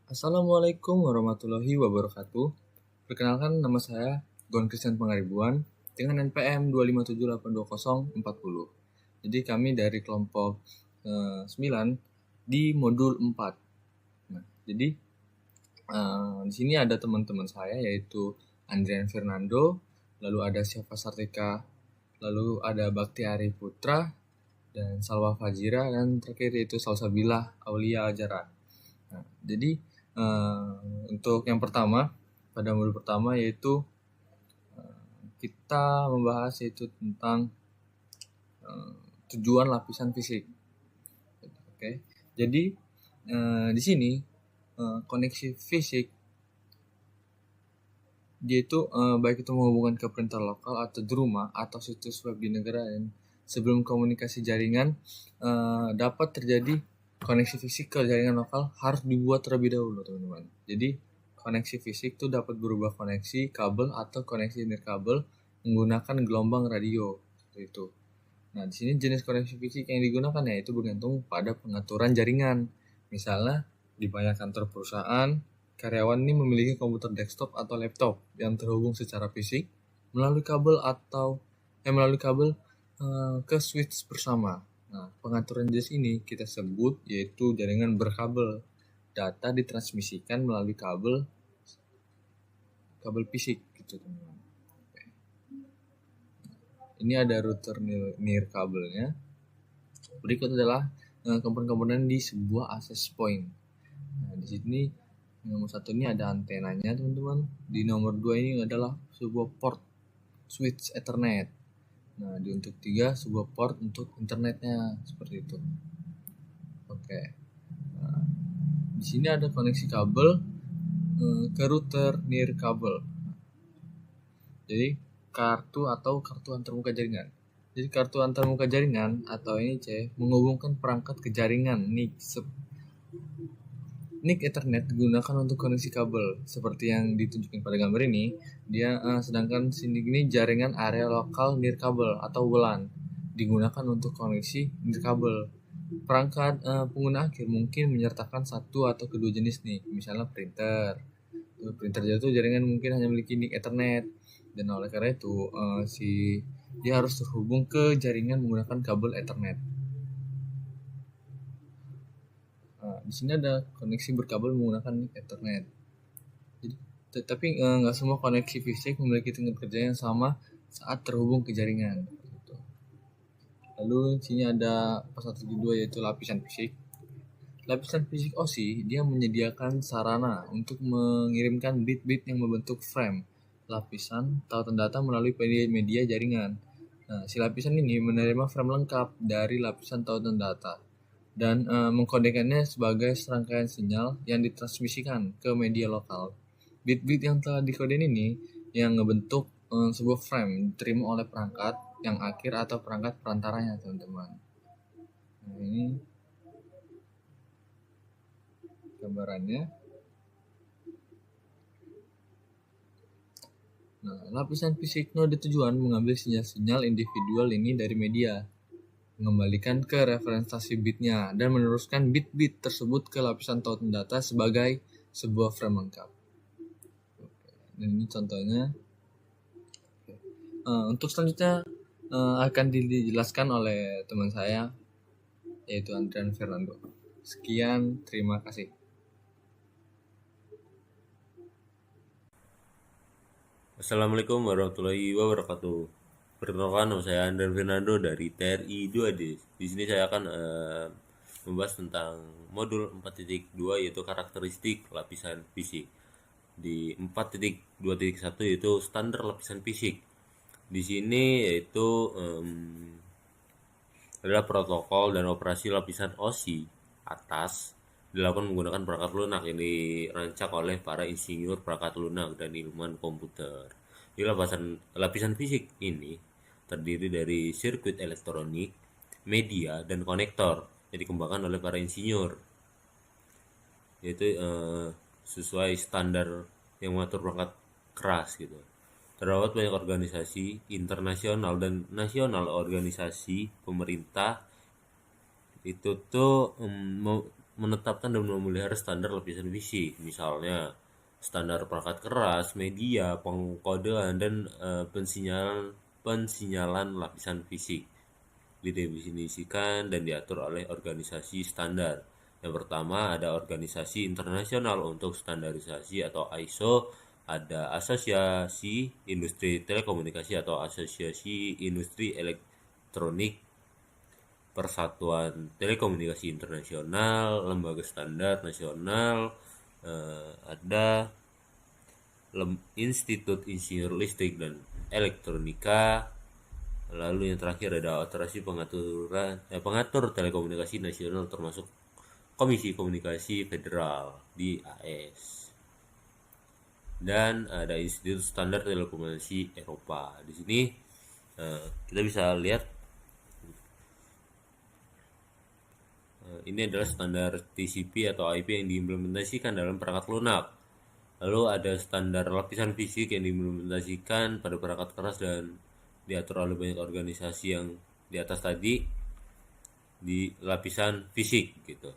Assalamualaikum warahmatullahi wabarakatuh. Perkenalkan nama saya Gon Christian Pangaribuan dengan NPM 2578204. Jadi kami dari kelompok 9 di modul 4. Nah, jadi di sini ada teman-teman saya yaitu Andrian Fernando, lalu ada Syafa Sartika, lalu ada Baktiari Putra, dan Salwa Fajira, dan terakhir yaitu Salsabilah Aulia Ajara. Nah, jadi untuk yang pertama, pada modul pertama yaitu kita membahas yaitu tentang tujuan lapisan fisik. Oke, jadi di sini koneksi fisik dia itu baik itu menghubungkan ke printer lokal atau di rumah atau situs web di negara lain. Sebelum komunikasi jaringan dapat terjadi koneksi fisik ke jaringan lokal harus dibuat terlebih dahulu, teman-teman. Jadi koneksi fisik itu dapat berubah koneksi kabel atau koneksi nirkabel menggunakan gelombang radio seperti itu. Nah, di sini jenis koneksi fisik yang digunakan yaitu bergantung pada pengaturan jaringan. Misalnya di banyak kantor perusahaan, karyawan ini memiliki komputer desktop atau laptop yang terhubung secara fisik melalui kabel ke switch bersama. Nah, pengaturan jenis ini kita sebut yaitu jaringan berkabel. Data ditransmisikan melalui kabel fisik gitu, teman-teman. Ini ada router nirkabelnya. Berikut adalah komponen-komponen di sebuah access point. Nah, di sini nomor 1 ini ada antenanya, teman-teman. Di nomor 2 ini adalah sebuah port switch Ethernet. Nah, di untuk 3 sebuah port untuk internetnya seperti itu. Oke. Nah, di sini ada koneksi kabel ke router nirkabel. Jadi kartu antarmuka jaringan. Jadi kartu antarmuka jaringan atau NIC menghubungkan perangkat ke jaringan NIC Ethernet digunakan untuk koneksi kabel seperti yang ditunjukkan pada gambar ini. Sedangkan sini ini jaringan area lokal nirkabel atau WLAN digunakan untuk koneksi nirkabel. Perangkat pengguna akhir mungkin menyertakan satu atau kedua jenis nih, misalnya printer. Printer jatuh jaringan mungkin hanya memiliki NIC Ethernet, dan oleh karena itu dia harus terhubung ke jaringan menggunakan kabel Ethernet. Di sini ada koneksi berkabel menggunakan Ethernet. Tapi nggak semua koneksi fisik memiliki tingkat kerja yang sama saat terhubung ke jaringan. Lalu di sini ada pasal 72 yaitu lapisan fisik. Lapisan fisik OSI dia menyediakan sarana untuk mengirimkan bit-bit yang membentuk frame lapisan tautan data melalui media jaringan. Nah, si lapisan ini menerima frame lengkap dari lapisan tautan data dan mengkodekannya sebagai serangkaian sinyal yang ditransmisikan ke media lokal. Bit-bit yang telah dikoden ini yang ngebentuk sebuah frame diterima oleh perangkat yang akhir atau perangkat perantaranya, teman-teman. Nah, ini gambarannya. Nah, lapisan fisik node tujuan mengambil sinyal-sinyal individual ini dari media, mengembalikan ke referensi bitnya, dan meneruskan bit-bit tersebut ke lapisan tautan data sebagai sebuah frame lengkap. Dan ini contohnya. Untuk selanjutnya akan dijelaskan oleh teman saya yaitu Andrian Fernando. Sekian, terima kasih. Assalamualaikum warahmatullahi wabarakatuh. Perkenalkan, nama saya Andrian Fernando dari TRI 2D. Di sini saya akan membahas tentang modul 4.2 yaitu karakteristik lapisan fisik. Di 4.2.1 yaitu standar lapisan fisik. Di sini yaitu adalah protokol dan operasi lapisan OSI atas dilakukan menggunakan perangkat lunak yang dirancang oleh para insinyur perangkat lunak dan ilmuwan komputer. Di lapisan fisik ini terdiri dari sirkuit elektronik, media, dan konektor yang dikembangkan oleh para insinyur, yaitu sesuai standar yang mengatur perangkat keras gitu. Terdapat banyak organisasi internasional dan nasional, organisasi pemerintah itu tuh menetapkan dan memelihara standar lapisan fisik, misalnya standar perangkat keras, media, pengkodean, dan pensinyalan lapisan fisik didefinisikan dan diatur oleh organisasi standar. Yang pertama ada organisasi internasional untuk standarisasi atau ISO, ada asosiasi industri telekomunikasi atau asosiasi industri elektronik, Persatuan Telekomunikasi Internasional, Lembaga Standar Nasional, ada Institut Insinyur Listrik dan Elektronika. Lalu yang terakhir ada pengatur telekomunikasi nasional termasuk Komisi Komunikasi Federal di AS. Dan ada Institut Standar Telekomunikasi Eropa. Di sini kita bisa lihat ini adalah standar TCP atau IP yang diimplementasikan dalam perangkat lunak. Lalu ada standar lapisan fisik yang diimplementasikan pada perangkat keras dan diatur oleh banyak organisasi yang di atas tadi di lapisan fisik gitu.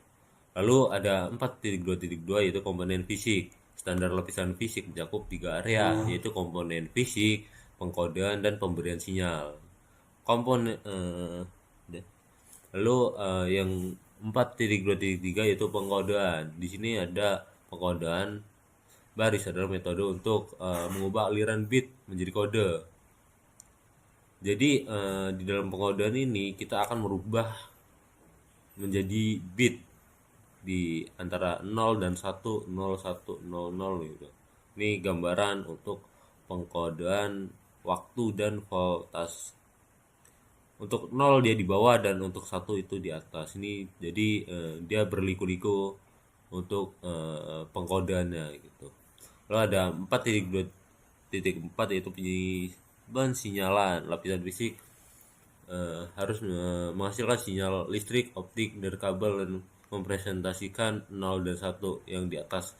Lalu ada 4.2.2 yaitu komponen fisik. Standar lapisan fisik mencakup 3 area yaitu komponen fisik, pengkodean, dan pemberian sinyal. Lalu yang 4.2.3 yaitu pengkodean. Di sini ada pengkodean baris adalah metode untuk mengubah aliran bit menjadi kode. Jadi di dalam pengkodean ini kita akan merubah menjadi bit di antara 0 dan 1, 0, 1, 0, 0 gitu. Ini gambaran untuk pengkodean waktu dan voltas. Untuk 0 dia di bawah dan untuk 1 itu di atas. Ini jadi dia berliku-liku untuk pengkodeannya gitu. Lalu ada 4.2.4 yaitu pensinyalan lapisan fisik harus menghasilkan sinyal listrik, optik, dari kabel dan mempresentasikan 0 dan 1 yang di atas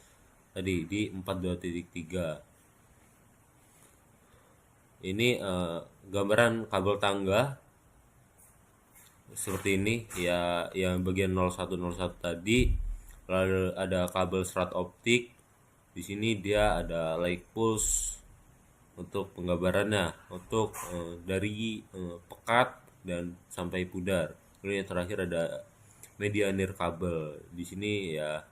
tadi di 4.2.3. Ini gambaran kabel tangga seperti ini ya, yang bagian 0101 tadi. Lalu ada kabel serat optik. Di sini dia ada light pulse untuk penggambarannya untuk dari pekat dan sampai pudar. Lalu yang terakhir ada media nirkabel. Di sini ya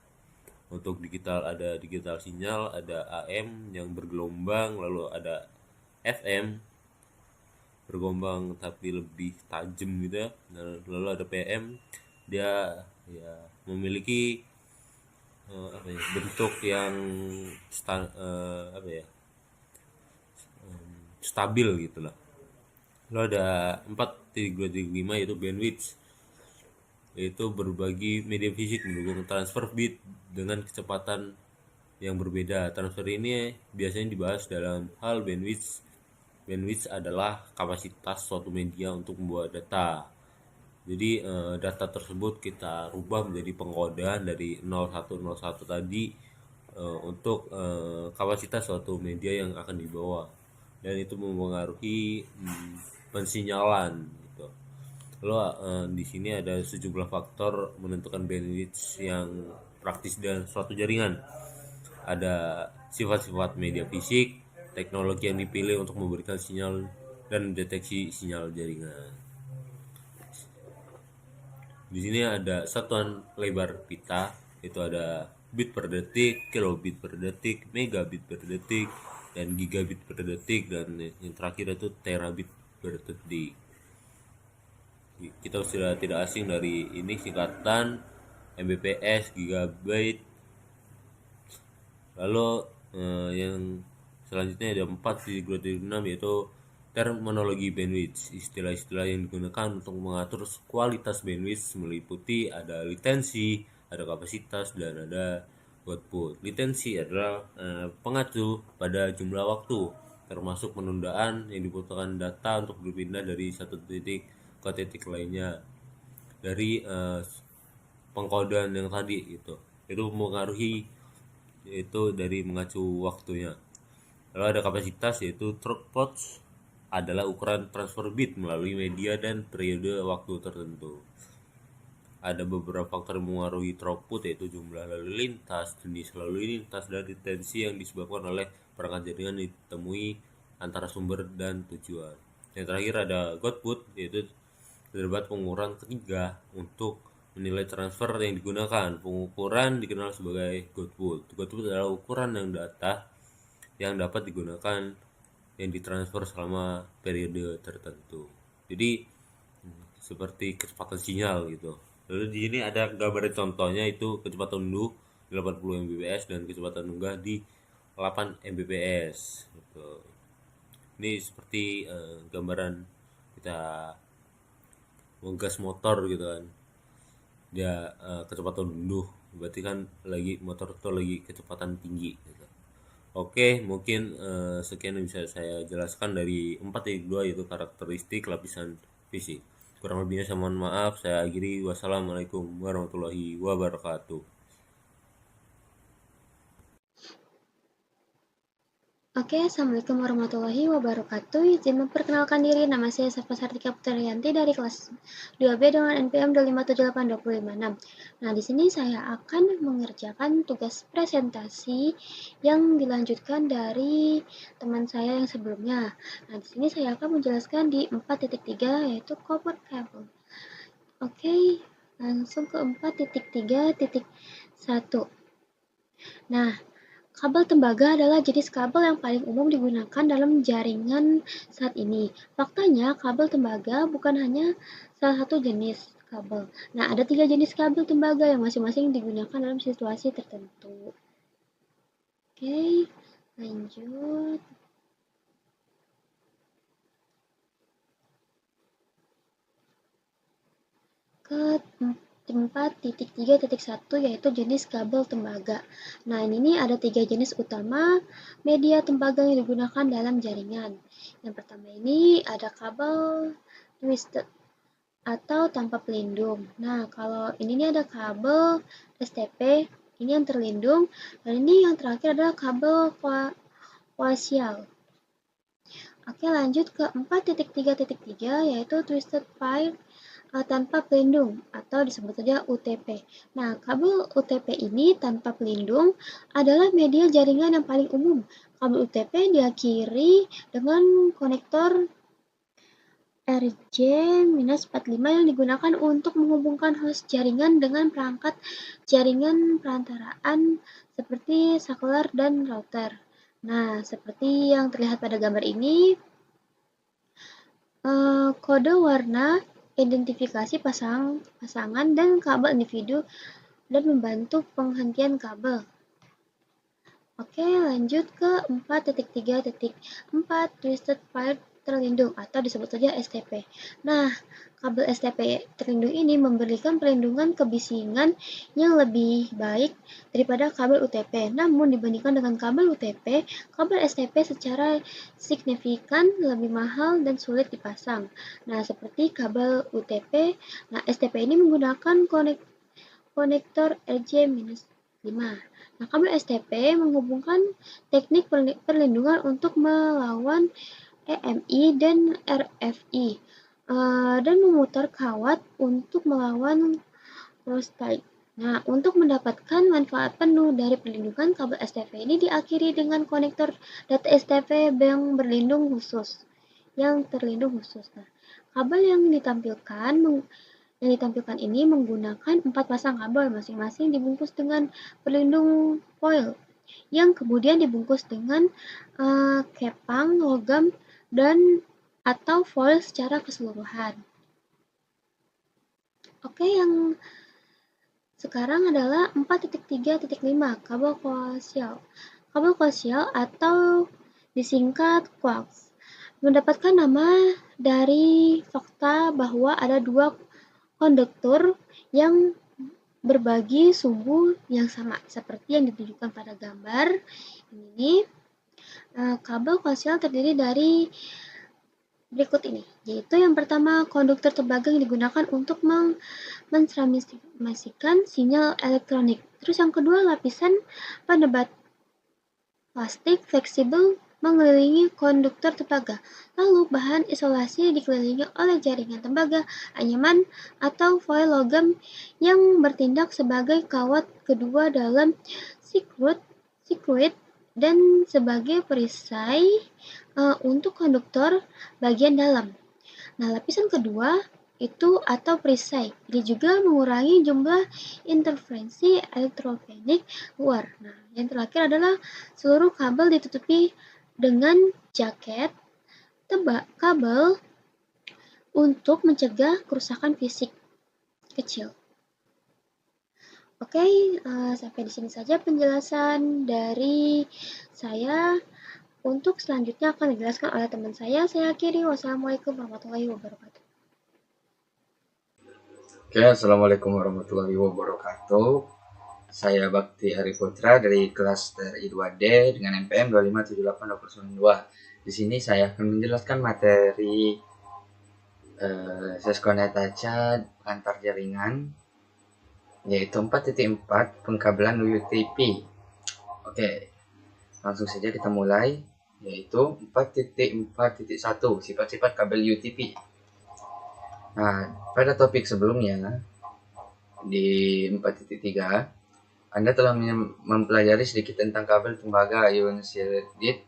untuk digital ada digital sinyal, ada AM yang bergelombang, lalu ada FM bergelombang tapi lebih tajam gitu ya. Lalu ada PM, dia ya memiliki bentuk yang stabil gitu lah. Lalu ada 4.2.5 yaitu bandwidth, yaitu berbagi media fisik mendukung transfer bit dengan kecepatan yang berbeda. Transfer ini biasanya dibahas dalam hal bandwidth. Bandwidth adalah kapasitas suatu media untuk membawa data. Jadi data tersebut kita rubah menjadi pengkodean dari 0101 tadi untuk kapasitas suatu media yang akan dibawa, dan itu mempengaruhi pensinyalan gitu. Lalu di sini ada sejumlah faktor menentukan bandwidth yang praktis dan suatu jaringan. Ada sifat-sifat media fisik, teknologi yang dipilih untuk memberikan sinyal, dan deteksi sinyal jaringan. Di sini ada satuan lebar pita, itu ada bit per detik, kilobit per detik, megabit per detik, dan gigabit per detik, dan yang terakhir itu terabit per detik. Kita sudah tidak asing dari ini singkatan Mbps, gigabyte. Lalu yang selanjutnya ada 4.2.6 yaitu terminologi bandwidth. Istilah-istilah yang digunakan untuk mengatur kualitas bandwidth meliputi ada latensi, ada kapasitas, dan ada output. Latensi adalah pengacu pada jumlah waktu, termasuk penundaan yang dibutuhkan data untuk berpindah dari satu titik ke titik lainnya dari pengkodean yang tadi itu mempengaruhi itu dari mengacu waktunya. Lalu ada kapasitas yaitu throughput adalah ukuran transfer bit melalui media dan periode waktu tertentu. ada beberapa faktor yang mengaruhi throughput, yaitu jumlah lalu lintas, jenis lalu lintas, dan tensi yang disebabkan oleh perangkat jaringan ditemui antara sumber dan tujuan. Yang terakhir ada Godbout, yaitu terdapat pengukuran ketiga untuk menilai transfer yang digunakan. Pengukuran dikenal sebagai Godbout. Godbout adalah ukuran yang data yang dapat digunakan yang ditransfer selama periode tertentu. Jadi seperti kecepatan sinyal gitu. Lalu di sini ada gambar contohnya, itu kecepatan unduh 80 Mbps dan kecepatan unggah di 8 Mbps gitu. Ini seperti gambaran kita ngegas motor gitu kan. Dia kecepatan unduh berarti kan lagi motor itu lagi kecepatan tinggi gitu. Oke, mungkin sekian yang bisa saya jelaskan dari 4.2, yaitu karakteristik lapisan fisik. Kurang lebihnya saya mohon maaf. Saya akhiri. Wassalamualaikum warahmatullahi wabarakatuh. Oke, Assalamualaikum warahmatullahi wabarakatuh. Izin memperkenalkan diri, nama saya Safa Sartika Putrianti dari kelas 2B dengan NPM 2578256. Nah, di sini saya akan mengerjakan tugas presentasi yang dilanjutkan dari teman saya yang sebelumnya. Nah, di sini saya akan menjelaskan di 4.3, yaitu copper cable. Oke, langsung ke 4.3.1. Nah, kabel tembaga adalah jenis kabel yang paling umum digunakan dalam jaringan saat ini. Faktanya, kabel tembaga bukan hanya salah satu jenis kabel. Nah, ada 3 jenis kabel tembaga yang masing-masing digunakan dalam situasi tertentu. Oke, lanjut. Ke 4.3.1, yaitu jenis kabel tembaga. Nah, ini ada 3 jenis utama media tembaga yang digunakan dalam jaringan. Yang pertama ini ada kabel twisted atau tanpa pelindung. Nah, kalau ini ada kabel STP, ini yang terlindung, dan ini yang terakhir adalah kabel koaksial. Oke, lanjut ke 4.3.3, yaitu twisted pair tanpa pelindung atau disebut saja UTP. Nah, kabel UTP ini tanpa pelindung adalah media jaringan yang paling umum. Kabel UTP diakhiri dengan konektor RJ-45 yang digunakan untuk menghubungkan host jaringan dengan perangkat jaringan perantaraan seperti saklar dan router. Nah, seperti yang terlihat pada gambar ini, kode warna identifikasi pasangan dan kabel individu dan membantu penghentian kabel. Oke, lanjut ke 4.3.4, twisted pair terlindung atau disebut saja STP. Nah, kabel STP terlindung ini memberikan perlindungan kebisingan yang lebih baik daripada kabel UTP. Namun dibandingkan dengan kabel UTP, kabel STP secara signifikan lebih mahal dan sulit dipasang. Nah, seperti kabel UTP, nah STP ini menggunakan konektor RJ-5. Nah, kabel STP menghubungkan teknik perlindungan untuk melawan EMI dan RFI dan memutar kawat untuk melawan crosstie. Nah, untuk mendapatkan manfaat penuh dari perlindungan, kabel STP ini diakhiri dengan konektor data STP yang berlindung khusus, terlindung khusus. Nah, kabel yang ditampilkan ini menggunakan 4 pasang kabel, masing-masing dibungkus dengan pelindung foil, yang kemudian dibungkus dengan kepang logam dan atau foil secara keseluruhan. Oke, yang sekarang adalah 4.3.5, kabel koaksial. Kabel koaksial atau disingkat coax mendapatkan nama dari fakta bahwa ada 2 konduktor yang berbagi suhu yang sama, seperti yang ditunjukkan pada gambar ini. Kabel koaksial terdiri dari berikut ini, yaitu yang pertama konduktor tembaga yang digunakan untuk mentransmisikan sinyal elektronik. Terus yang kedua lapisan penebat plastik fleksibel mengelilingi konduktor tembaga. Lalu bahan isolasi dikelilingi oleh jaringan tembaga, anyaman, atau foil logam yang bertindak sebagai kawat kedua dalam sirkuit dan sebagai perisai untuk konduktor bagian dalam. Nah, lapisan kedua itu atau perisai. Ini juga mengurangi jumlah interferensi elektromagnetik luar. Nah, yang terakhir adalah seluruh kabel ditutupi dengan jaket kabel untuk mencegah kerusakan fisik kecil. Oke, sampai di sini saja penjelasan dari saya. Untuk selanjutnya akan dijelaskan oleh teman saya. Saya akhiri. Wassalamualaikum warahmatullahi wabarakatuh. Oke, assalamualaikum warahmatullahi wabarakatuh. Saya Bakti Hari Putra dari kelas TRI 2D dengan NPM 2578292. Di sini saya akan menjelaskan materi Seskonetaca antar jaringan, yaitu 4.4 pengkabelan UTP. Oke, langsung saja kita mulai, yaitu 4.4.1 sifat-sifat kabel UTP. Nah, pada topik sebelumnya di 4.3 Anda telah mempelajari sedikit tentang kabel tembaga unshielded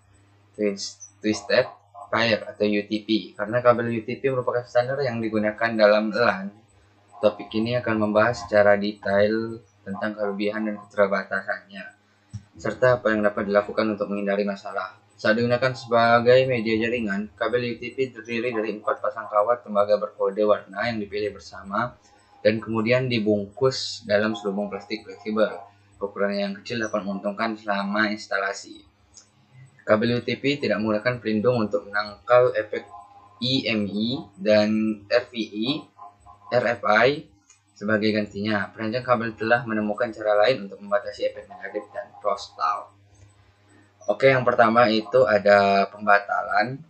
twisted pair atau UTP. Karena kabel UTP merupakan standar yang digunakan dalam LAN, topik ini akan membahas secara detail tentang kelebihan dan keterbatasannya, serta apa yang dapat dilakukan untuk menghindari masalah. Saat digunakan sebagai media jaringan, kabel UTP terdiri dari 4 pasang kawat tembaga berkode warna yang dipilih bersama dan kemudian dibungkus dalam selubung plastik fleksibel. Ukuran yang kecil dapat menguntungkan selama instalasi. Kabel UTP tidak menggunakan pelindung untuk menangkal efek IMI dan RFI sebagai gantinya. Perancang kabel telah menemukan cara lain untuk membatasi efek negatif dan crosstalk. Oke, yang pertama itu ada pembatalan.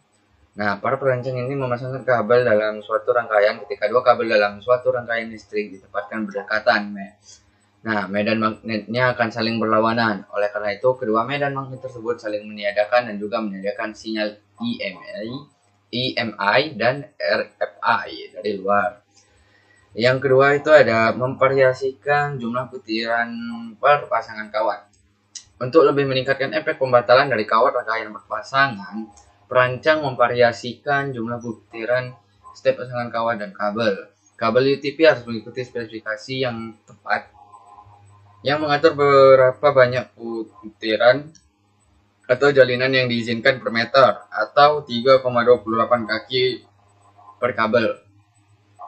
Nah, para perancang ini memasangkan kabel dalam suatu rangkaian ketika dua kabel dalam suatu rangkaian listrik ditempatkan berdekatan. Nah, medan magnetnya akan saling berlawanan. Oleh karena itu, kedua medan magnet tersebut saling meniadakan dan juga menyediakan sinyal EMI dan RFI dari luar. Yang kedua itu ada memvariasikan jumlah butiran per pasangan kawat. Untuk lebih meningkatkan efek pembatalan dari kawat rangkaian berpasangan, perancang memvariasikan jumlah butiran setiap pasangan kawat dan kabel. Kabel UTP harus mengikuti spesifikasi yang tepat, yang mengatur berapa banyak butiran atau jalinan yang diizinkan per meter, atau 3,28 kaki per kabel.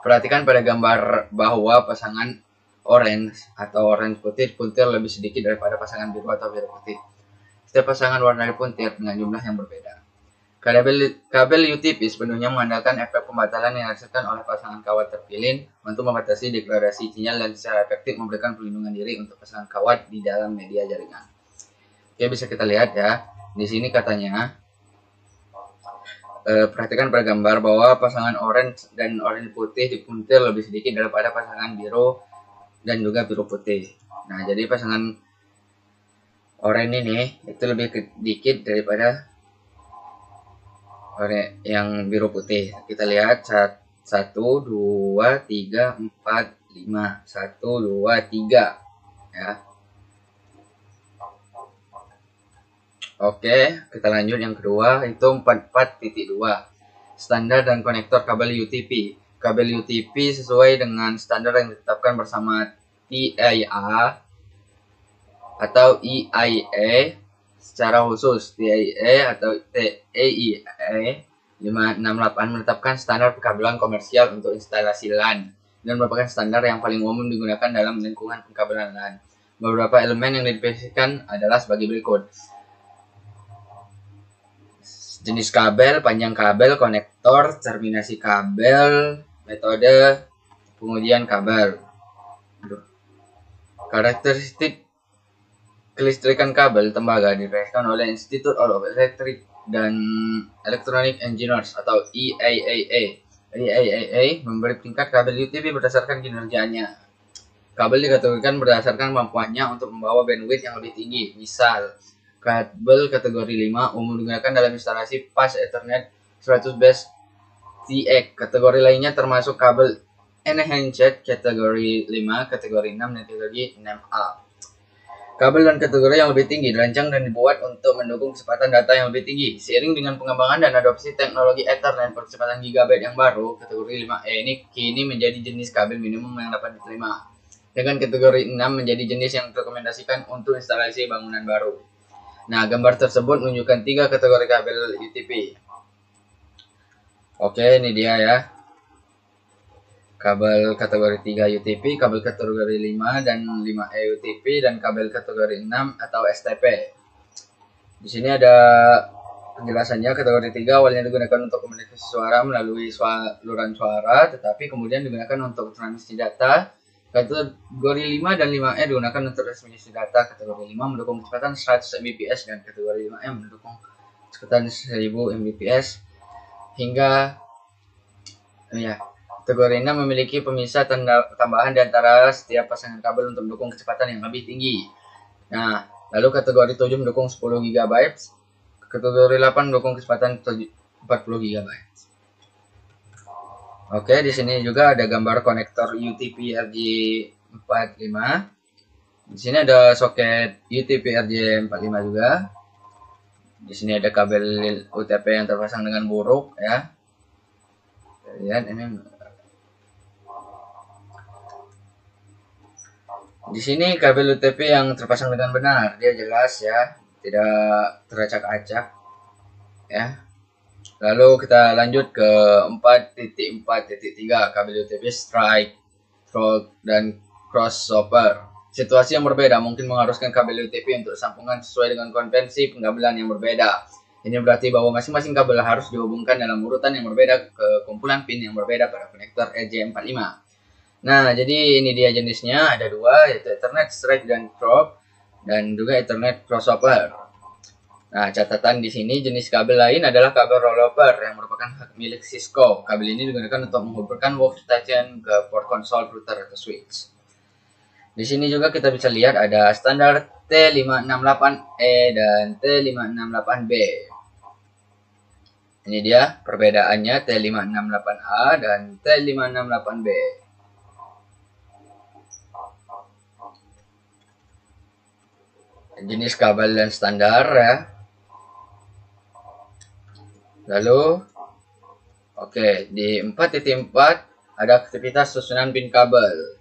Perhatikan pada gambar bahwa pasangan orange atau orange putih dipuntir lebih sedikit daripada pasangan biru atau biru putih. Setiap pasangan warna dipuntir dengan jumlah yang berbeda. Kabel UTP sepenuhnya mengandalkan efek pembatalan yang dihasilkan oleh pasangan kawat terpilih untuk membatasi degradasi sinyal dan secara efektif memberikan perlindungan diri untuk pasangan kawat di dalam media jaringan. Oke, bisa kita lihat ya. Di sini katanya perhatikan pada gambar bahwa pasangan orange dan orange putih dipuntir lebih sedikit daripada pasangan biru dan juga biru putih. Nah, jadi pasangan oranye ini itu lebih sedikit daripada oranye yang biru putih. Kita lihat 1, 2, 3, 4, 5. 1, 2, 3 ya. Oke, kita lanjut yang kedua, itu 44.2 standar dan konektor kabel UTP. Kabel UTP sesuai dengan standar yang ditetapkan bersama TIA atau EIA secara khusus. TIA atau TIA 568 menetapkan standar pengkabelan komersial untuk instalasi LAN dan merupakan standar yang paling umum digunakan dalam lingkungan pengkabelan LAN. Beberapa elemen yang dispesifikasikan adalah sebagai berikut: jenis kabel, panjang kabel, konektor, terminasi kabel, metode pengujian kabel. Karakteristik kelistrikan kabel tembaga diberikan oleh Institute of Electric dan Electronic Engineers atau EIAA. EIAA memberi tingkat kabel UTP berdasarkan kinerjanya. Kabel dikategorikan berdasarkan kemampuannya untuk membawa bandwidth yang lebih tinggi. Misal, kabel kategori 5 umum digunakan dalam instalasi Fast Ethernet 100 base TX. Kategori lainnya termasuk kabel Enhanced kategori 5, kategori 6, dan kategori 6A. Kabel dan kategori yang lebih tinggi dirancang dan dibuat untuk mendukung kecepatan data yang lebih tinggi. Seiring dengan pengembangan dan adopsi teknologi Ethernet percepatan gigabit yang baru, kategori 5E ini kini menjadi jenis kabel minimum yang dapat diterima. Dengan kategori 6 menjadi jenis yang direkomendasikan untuk instalasi bangunan baru. Nah, gambar tersebut menunjukkan 3 kategori kabel UTP. Oke, ini dia ya. Kabel kategori 3 UTP, kabel kategori 5 dan 5E UTP, dan kabel kategori 6 atau STP. Di sini ada penjelasannya. Kategori 3 awalnya digunakan untuk komunikasi suara melalui saluran suara, tetapi kemudian digunakan untuk transmisi data. Kategori 5 dan 5E digunakan untuk transmisi data. Kategori 5 mendukung kecepatan 100 Mbps dan kategori 5E mendukung kecepatan 1000 Mbps hingga Kategori 6 memiliki pemisah tambahan di antara setiap pasangan kabel untuk mendukung kecepatan yang lebih tinggi. Nah, lalu kategori 7 mendukung 10 GB, kategori 8 mendukung kecepatan 40 GB. Oke, di sini juga ada gambar konektor UTP RJ45. Di sini ada soket UTP RJ45 juga. Di sini ada kabel UTP yang terpasang dengan buruk ya. Lihat ini. Di sini kabel UTP yang terpasang dengan benar, dia jelas ya, tidak teracak-acak ya. Lalu kita lanjut ke 4.4.3 kabel UTP strike, throat, dan crossover. Situasi yang berbeda mungkin mengharuskan kabel UTP untuk sambungan sesuai dengan konvensi pengkabelan yang berbeda. Ini berarti bahwa masing-masing kabel harus dihubungkan dalam urutan yang berbeda ke kumpulan pin yang berbeda pada konektor RJ45. Nah, jadi ini dia jenisnya, ada 2, yaitu Ethernet strike dan throat, dan juga Ethernet crossover. Nah, catatan di sini jenis kabel lain adalah kabel rollover yang merupakan hak milik Cisco. Kabel ini digunakan untuk menghubungkan workstation ke port console, router, atau switch. Di sini juga kita bisa lihat ada standar T568E dan T568B. Ini dia perbedaannya T568A dan T568B. Jenis kabel dan standar ya. Lalu di 4.4 ada aktivitas susunan pin kabel.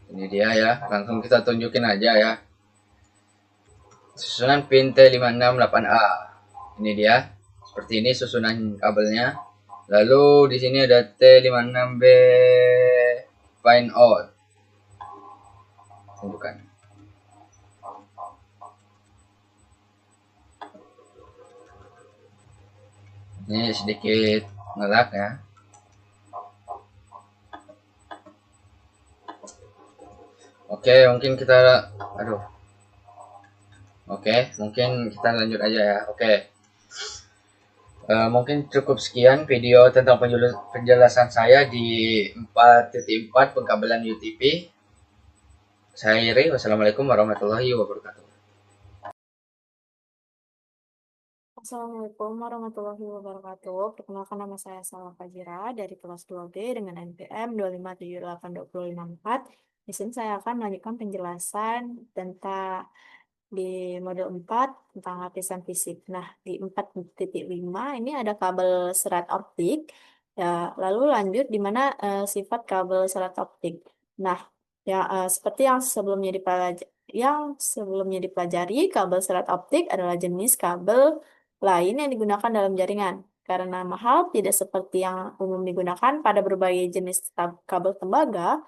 Ini dia ya, langsung kita tunjukin aja ya. Susunan pin T568A. Ini dia. Seperti ini susunan kabelnya. Lalu di sini ada T56B find out. Tunjukkan. Ini sedikit ngelak ya. Oke, mungkin kita mungkin kita lanjut aja ya. Mungkin cukup sekian video tentang penjelasan saya di 4.4 pengkabelan UTP. Saya Iri, wassalamualaikum warahmatullahi wabarakatuh. Assalamualaikum warahmatullahi wabarakatuh. Perkenalkan, nama saya Salma Fajira dari kelas 2B dengan NPM 2578254. Di sini saya akan melanjutkan penjelasan tentang di modul 4 tentang lapisan fisik. Nah, di 4.5 ini ada kabel serat optik. Ya, lalu lanjut di mana sifat kabel serat optik. Nah, ya seperti yang sebelumnya dipelajari, kabel serat optik adalah jenis kabel lain yang digunakan dalam jaringan. Karena mahal, tidak seperti yang umum digunakan pada berbagai jenis kabel tembaga,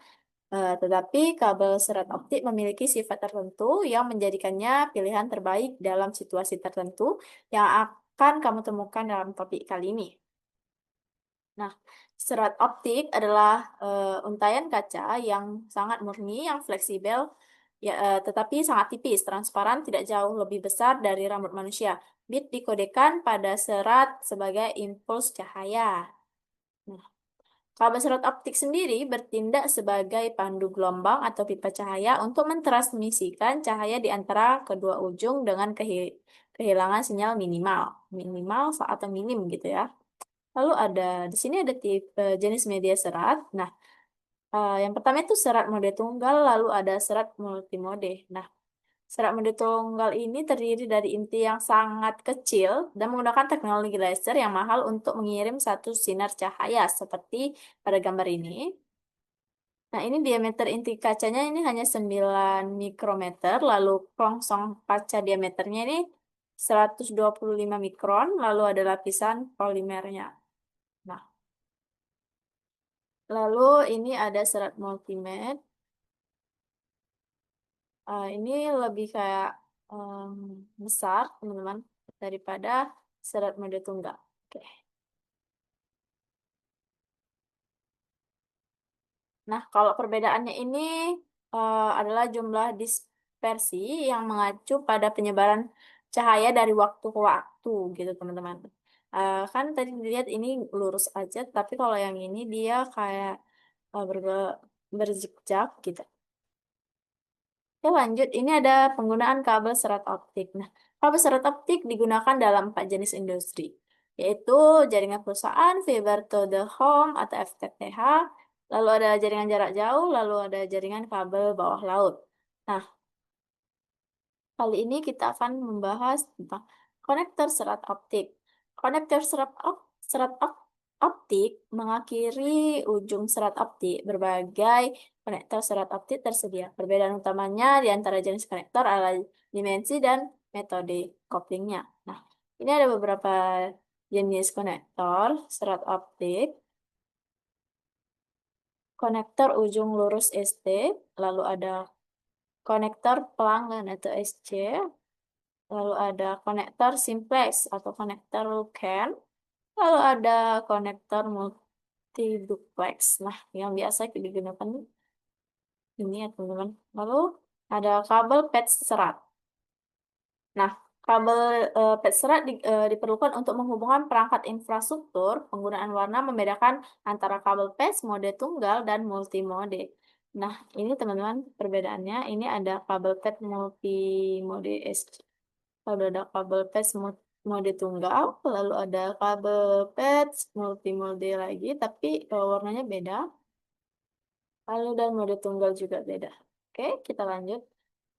tetapi kabel serat optik memiliki sifat tertentu yang menjadikannya pilihan terbaik dalam situasi tertentu yang akan kamu temukan dalam topik kali ini. Nah, serat optik adalah untaian kaca yang sangat murni, yang fleksibel, tetapi sangat tipis, transparan, tidak jauh lebih besar dari rambut manusia. Bit dikodekan pada serat sebagai impuls cahaya. Nah, Kabel serat optik sendiri bertindak sebagai pandu gelombang atau pipa cahaya untuk mentransmisikan cahaya di antara kedua ujung dengan kehilangan sinyal minimal atau minim gitu ya. Lalu di sini ada tipe jenis media serat. Nah, yang pertama itu serat mode tunggal, lalu ada serat multimode. Nah, serat mode tunggal ini terdiri dari inti yang sangat kecil dan menggunakan teknologi laser yang mahal untuk mengirim satu sinar cahaya seperti pada gambar ini. Nah, ini diameter inti kacanya ini hanya 9 mikrometer, lalu kerongsong kaca diameternya ini 125 mikron, lalu ada lapisan polimernya. Nah, lalu ini ada serat multimed. Ini lebih kayak besar, teman-teman, daripada serat mode tunggal. Oke. Nah, kalau perbedaannya ini adalah jumlah dispersi yang mengacu pada penyebaran cahaya dari waktu ke waktu, gitu, teman-teman. Kan tadi dilihat ini lurus aja, tapi kalau yang ini dia kayak berzigzag gitu. Oke, lanjut. Ini ada penggunaan kabel serat optik. Nah, kabel serat optik digunakan dalam 4 jenis industri, yaitu jaringan perusahaan, fiber to the home atau FTTH, lalu ada jaringan jarak jauh, lalu ada jaringan kabel bawah laut. Nah, kali ini kita akan membahas tentang konektor serat optik. Konektor optik mengakhiri ujung serat optik. Berbagai konektor serat optik tersedia. Perbedaan utamanya di antara jenis konektor adalah dimensi dan metode couplingnya. Nah, ini ada beberapa jenis konektor serat optik. Konektor ujung lurus ST, lalu ada konektor pelanggan atau SC, lalu ada konektor simplex atau konektor CAN, lalu ada konektor multiduplex. Nah, yang biasa digunakan ini ya teman-teman. Lalu ada kabel patch serat. Nah, kabel patch serat diperlukan untuk menghubungkan perangkat infrastruktur. Penggunaan warna membedakan antara kabel patch mode tunggal dan multimode. Nah, ini teman-teman perbedaannya. Ini ada kabel patch multimode SC. Lalu ada kabel patch mode tunggal, lalu ada kabel patch multimode lagi, tapi warnanya beda. Lalu dan mode tunggal juga beda. Oke, kita lanjut.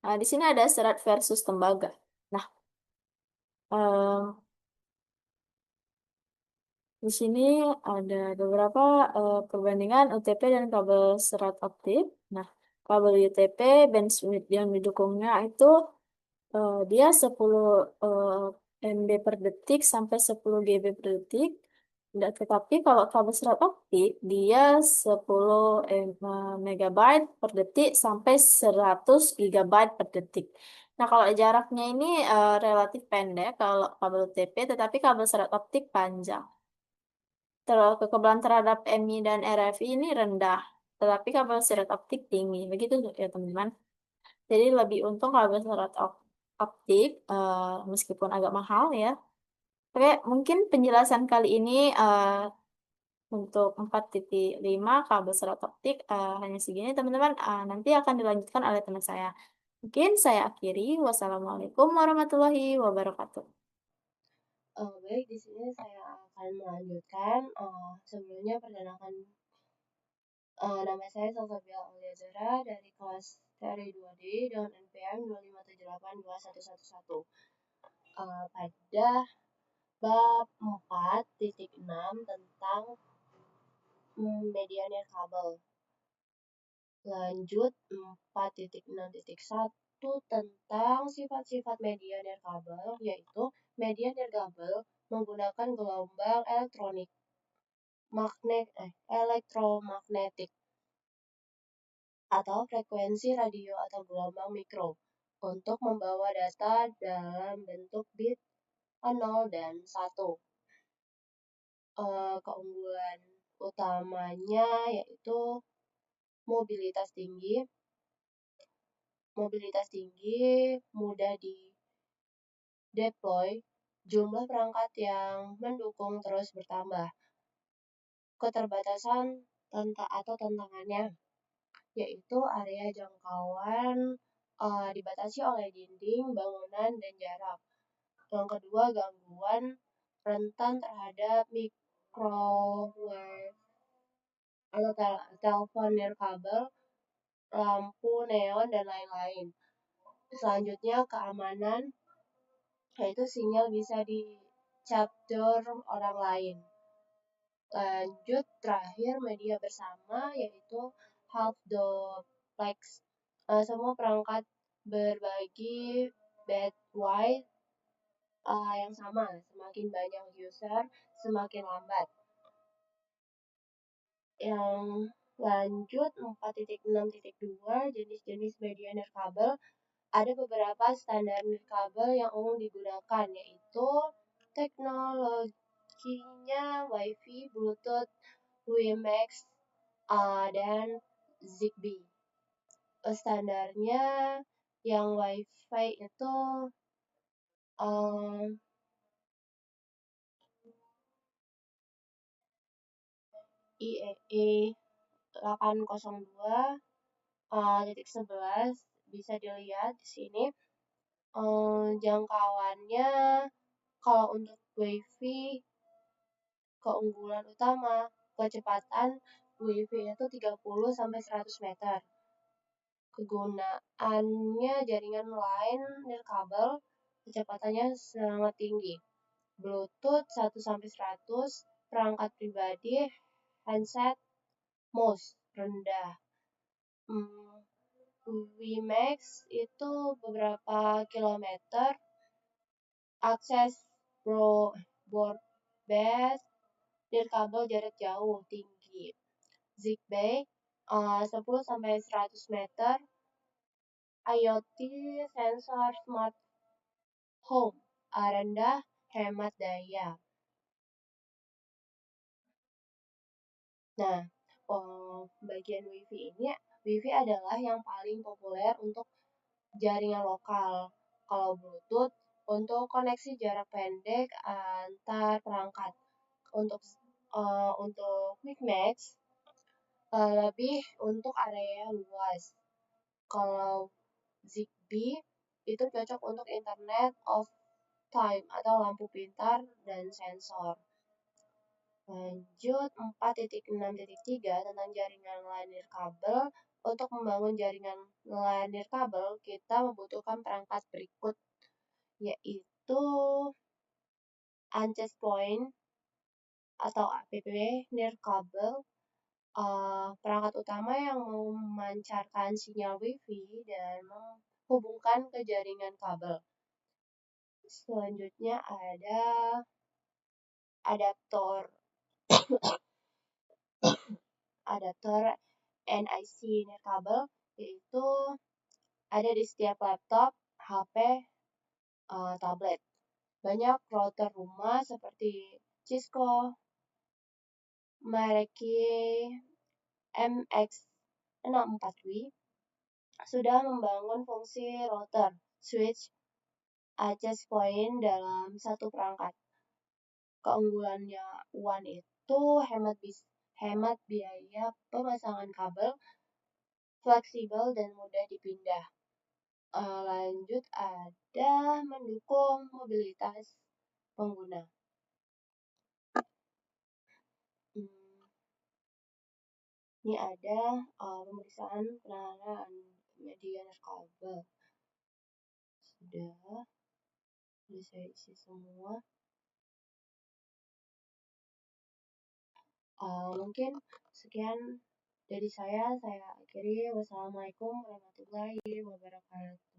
Nah, di sini ada serat versus tembaga. Nah, em, di sini ada beberapa perbandingan UTP dan kabel serat optik. Nah, kabel UTP bandwidth yang didukungnya itu dia 10 MB per detik sampai 10 GB per detik. Tetapi kalau kabel serat optik dia 10 megabyte per detik sampai 100 gigabyte per detik. Nah, kalau jaraknya ini relatif pendek kalau kabel UTP, tetapi kabel serat optik panjang. Kekebalan terhadap MI dan RFI ini rendah, tetapi kabel serat optik tinggi. Begitu ya, teman-teman. Jadi lebih untung kabel serat optik, meskipun agak mahal ya. Oke, mungkin penjelasan kali ini untuk 4.5 kabel serat optik hanya segini, teman-teman. Nanti akan dilanjutkan oleh teman saya. Mungkin saya akhiri. Wassalamualaikum warahmatullahi wabarakatuh. Baik, di sini saya akan melanjutkan. Sebelumnya perkenalkan, nama saya Salsabila Auliazara dari kelas TRI 2D dengan NPM 257821111. Pada bab 4.6 tentang media nirkabel. Lanjut 4.6.1 tentang sifat-sifat media nirkabel, yaitu media nirkabel menggunakan gelombang elektromagnetik atau frekuensi radio atau gelombang mikro untuk membawa data dalam bentuk bit 0 dan 1. Keunggulan utamanya yaitu mobilitas tinggi, mudah di deploy, jumlah perangkat yang mendukung terus bertambah. keterbatasan atau tantangannya, yaitu area jangkauan dibatasi oleh dinding, bangunan, dan jarak. Yang kedua, gangguan rentan terhadap microwave atau telepon nirkabel, lampu neon, dan lain-lain. Selanjutnya, keamanan, yaitu sinyal bisa dicapture orang lain. Lanjut, terakhir, media bersama, yaitu half duplex. Semua perangkat berbagi bandwidth yang sama. Semakin banyak user, semakin lambat. Yang lanjut 4.6.2 jenis-jenis media nirkabel. Ada beberapa standar nirkabel yang umum digunakan, yaitu teknologinya Wi-Fi, Bluetooth, WiMAX, dan Zigbee. Standarnya yang Wi-Fi itu IEEE 802.11 bisa dilihat di sini. Jangkauannya kalau untuk Wi-Fi keunggulan utama kecepatan Wi-Fi itu 30 sampai 100 meter. Kegunaannya jaringan line nirkabel kecepatannya sangat tinggi. Bluetooth 1 sampai 100, perangkat pribadi, handset, mouse rendah. WiMAX itu beberapa kilometer, akses broadband nirkabel jarak jauh tinggi. Zigbee 10 sampai 100 meter, IoT sensor smart home rendah, hemat daya. Nah, bagian Wi-Fi adalah yang paling populer untuk jaringan lokal. Kalau Bluetooth untuk koneksi jarak pendek antar perangkat. Untuk WiMAX lebih untuk area luas. Kalau Zigbee itu cocok untuk Internet of Time atau lampu pintar dan sensor. Lanjut 4.6.3 tentang jaringan LAN nirkabel. Untuk membangun jaringan LAN nirkabel, kita membutuhkan perangkat berikut, yaitu access point atau APP nirkabel, perangkat utama yang memancarkan sinyal Wi-Fi dan menghubungkan ke jaringan kabel. Selanjutnya ada adaptor NIC nirkabel, yaitu ada di setiap laptop, HP, tablet. Banyak router rumah seperti Cisco, Meraki, MX64W sudah membangun fungsi router, switch, access point dalam satu perangkat. Keunggulannya WAN itu hemat biaya pemasangan kabel, fleksibel dan mudah dipindah. Lanjut ada mendukung mobilitas pengguna. Ini ada pemeriksaan penanganan media nirkabel. Sudah saya isi semua. Mungkin sekian dari saya akhiri. Wassalamualaikum warahmatullahi wabarakatuh.